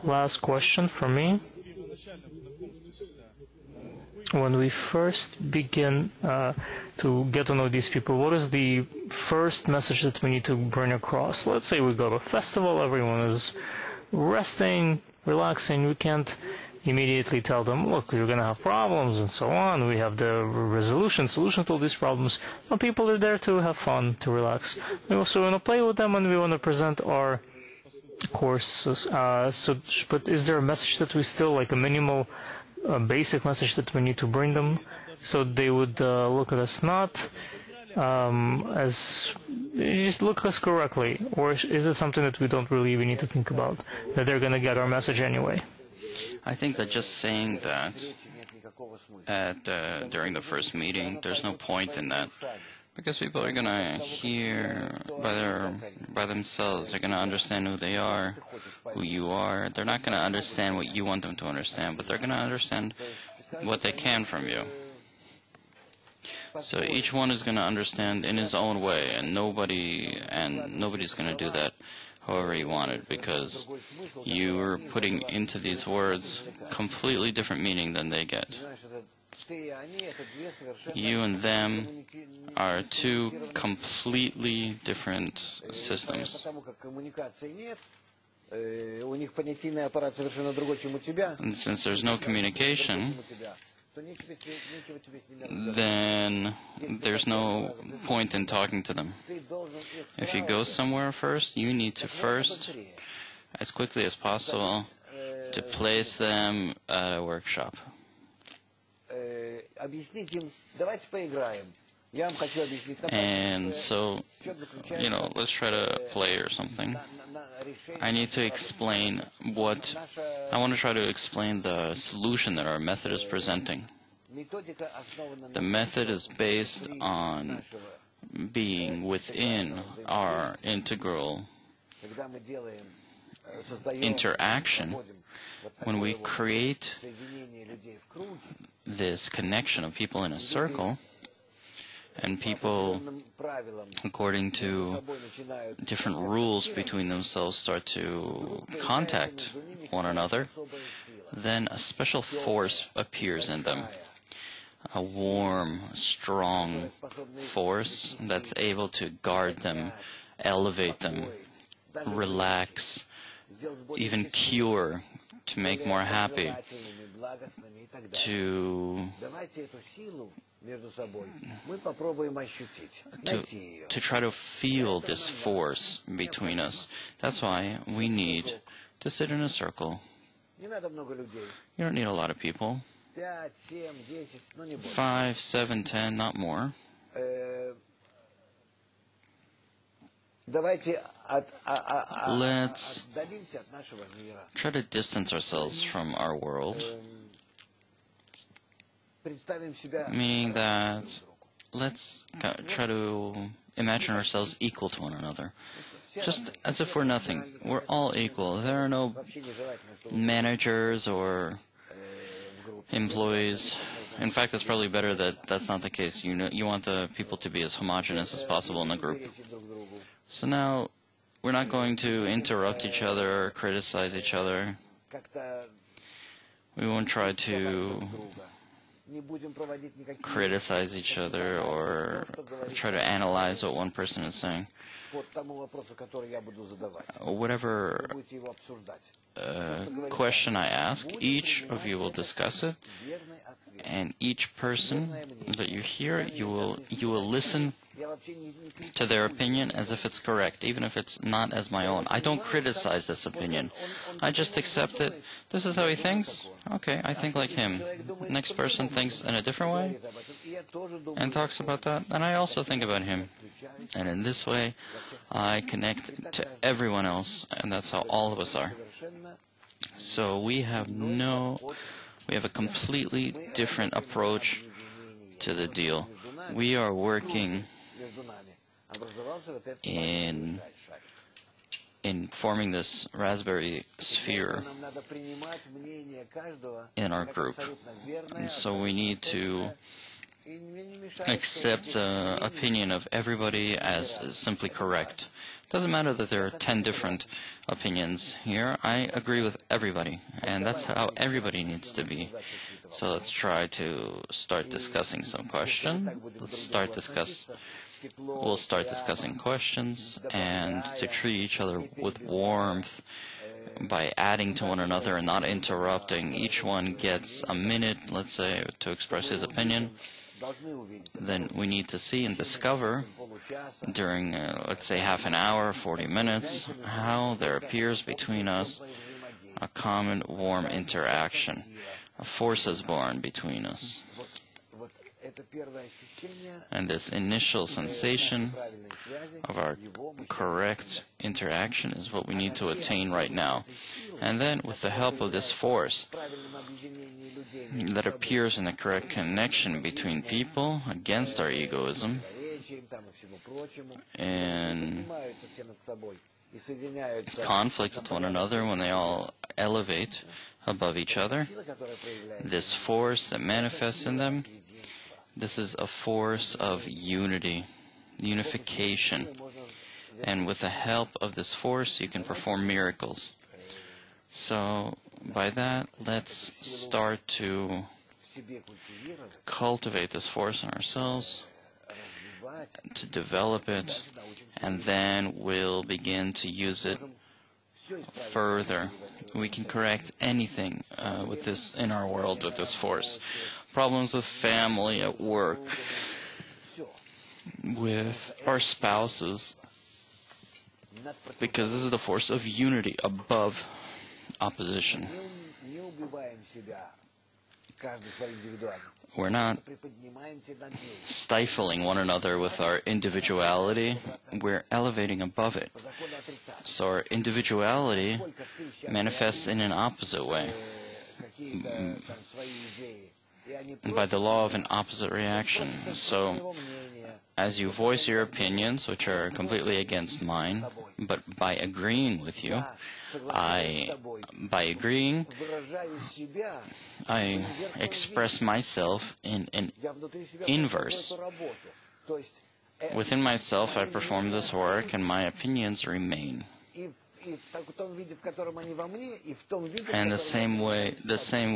Last question for me. When we first begin to get to know these people, what is the first message that we need to bring across? Let's say we go to a festival, everyone is resting, relaxing. We can't immediately tell them, look, you're going to have problems and so on. We have the solution to all these problems. But people are there to have fun, to relax. We also want to play with them and we want to present our courses. But is there a message that we still, like a minimal, basic message that we need to bring them so they would look at us not as just look at us correctly, or is it something that we don't really even need to think about, that they're going to get our message anyway? I think that just saying that during the first meeting, there's no point in that, because people are going to hear by themselves. They're going to understand who they are, who you are. They're not going to understand what you want them to understand, but they're going to understand what they can from you. So each one is going to understand in his own way, and nobody's going to do that however you want it, because you are putting into these words completely different meaning than they get. You and them are two completely different systems. And since there's no communication, then there's no point in talking to them. If you go somewhere first, you need to first, as quickly as possible, to place them at a workshop. And so, let's try to play or something. I need to explain I want to try to explain the solution that our method is presenting. The method is based on being within our integral interaction. When we create this connection of people in a circle, and people, according to different rules between themselves, start to contact one another, then a special force appears in them. A warm, strong force that's able to guard them, elevate them, relax, even cure, to make more happy, to try to feel this force between us. That's why we need to sit in a circle. You don't need a lot of people. 5, 7, 10, not more. Let's try to distance ourselves from our world, meaning that let's try to imagine ourselves equal to one another, just as if we're nothing. We're all equal. There are no managers or employees. In fact, it's probably better that that's not the case. You want the people to be as homogeneous as possible in the group. So now, we're not going to interrupt each other or criticize each other. We won't try to criticize each other or try to analyze what one person is saying. Whatever question I ask, each of you will discuss it, and each person that you hear, you will listen to their opinion as if it's correct, even if it's not as my own. I don't criticize this opinion. I just accept it. This is how he thinks. Okay, I think like him. Next person thinks in a different way and talks about that, and I also think about him. And in this way, I connect to everyone else, and that's how all of us are. So we have a completely different approach to the deal. We are working in forming this raspberry sphere in our group. And so we need to accept the opinion of everybody as simply correct. Doesn't matter that there are 10 different opinions here. I agree with everybody, and that's how everybody needs to be. So let's try to start discussing some questions. We'll start discussing questions and to treat each other with warmth by adding to one another and not interrupting. Each one gets a minute, let's say, to express his opinion. Then we need to see and discover during, let's say, half an hour, 40 minutes, how there appears between us a common warm interaction. A force is born between us. And this initial sensation of our correct interaction is what we need to attain right now. And then, with the help of this force that appears in the correct connection between people against our egoism, in conflict with one another when they all elevate above each other, this force that manifests in them, this is a force of unity, unification. And with the help of this force, you can perform miracles. So, by that, let's start to cultivate this force in ourselves, to develop it, and then we'll begin to use it further. We can correct anything with this in our world with this force. Problems with family, at work, with our spouses, because this is the force of unity above opposition. We're not stifling one another with our individuality, we're elevating above it. So our individuality manifests in an opposite way, by the law of an opposite reaction. So as you voice your opinions, which are completely against mine, but by agreeing with you, I express myself in an inverse. Within myself, I perform this work, and my opinions remain. And the same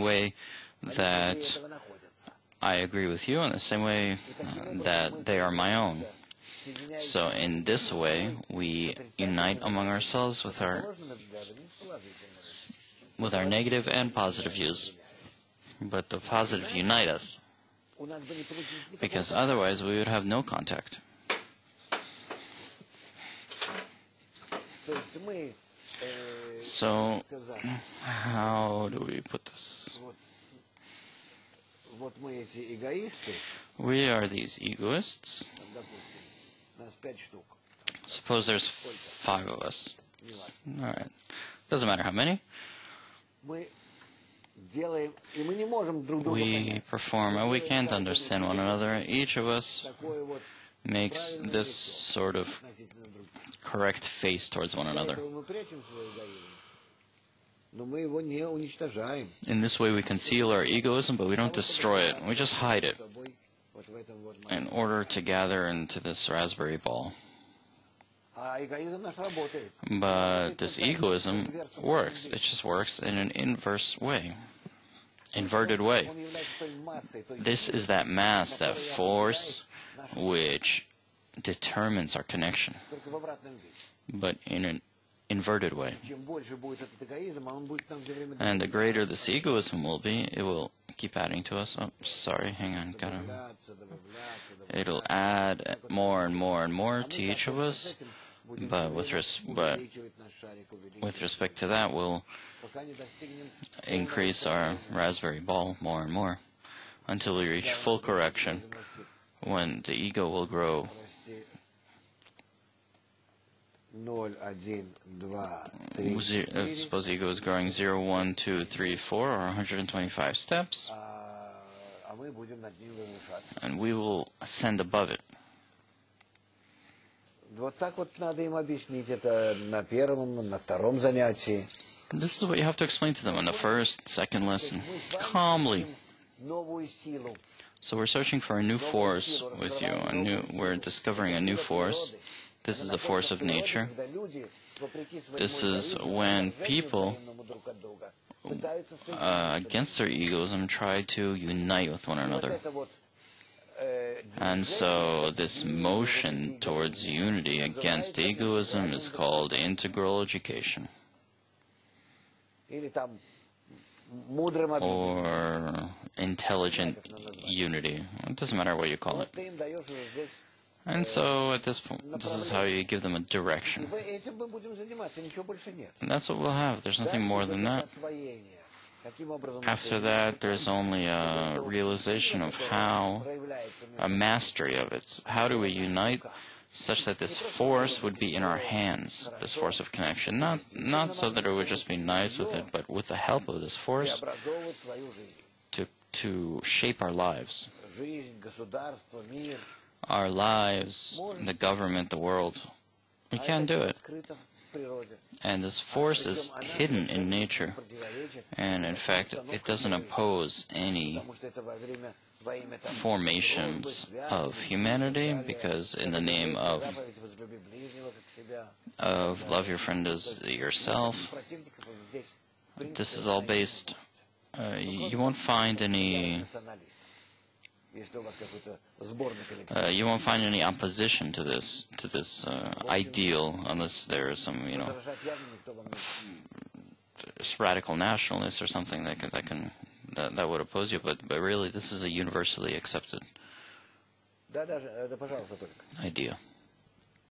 way that I agree with you, in the same way that they are my own. So in this way, we unite among ourselves with our negative and positive views. But the positive unite us, because otherwise we would have no contact. So, how do we put this? We are these egoists. Suppose there's 5 of us. All right. Doesn't matter how many. We perform, and we can't understand one another. Each of us makes this sort of correct face towards one another. In this way we conceal our egoism, but we don't destroy it. We just hide it in order to gather into this raspberry ball. But this egoism works. It just works in an inverted way. This is that mass, that force, which determines our connection, but in an inverted way. And the greater this egoism will be, it will keep adding to us. Oh, sorry, hang on, it'll add more and more and more to each of us, but with respect to that, we'll increase our raspberry ball more and more until we reach full correction, when the ego will grow. Suppose ego is growing 0, 1, 2, 3, 4, or 125 steps, and we will ascend above it. This is what you have to explain to them on the first, second lesson, calmly. So we're searching for a new force with you. We're discovering a new force. This is a force of nature. This is when people, against their egoism, try to unite with one another. And so this motion towards unity against egoism is called integral education, or intelligent unity. It doesn't matter what you call it. And so at this point, this is how you give them a direction. And that's what we'll have. There's nothing more than that. After that, there's only a realization of how, a mastery of it. How do we unite such that this force would be in our hands, this force of connection? Not so that it would just be nice with it, but with the help of this force to shape our lives. Our lives, the government, the world. We can't do it. And this force is hidden in nature. And in fact, it doesn't oppose any formations of humanity, because in the name of love your friend as yourself, this is all based, you won't find any opposition to this ideal, unless there is some, radical nationalist or something that would oppose you. But really, this is a universally accepted idea.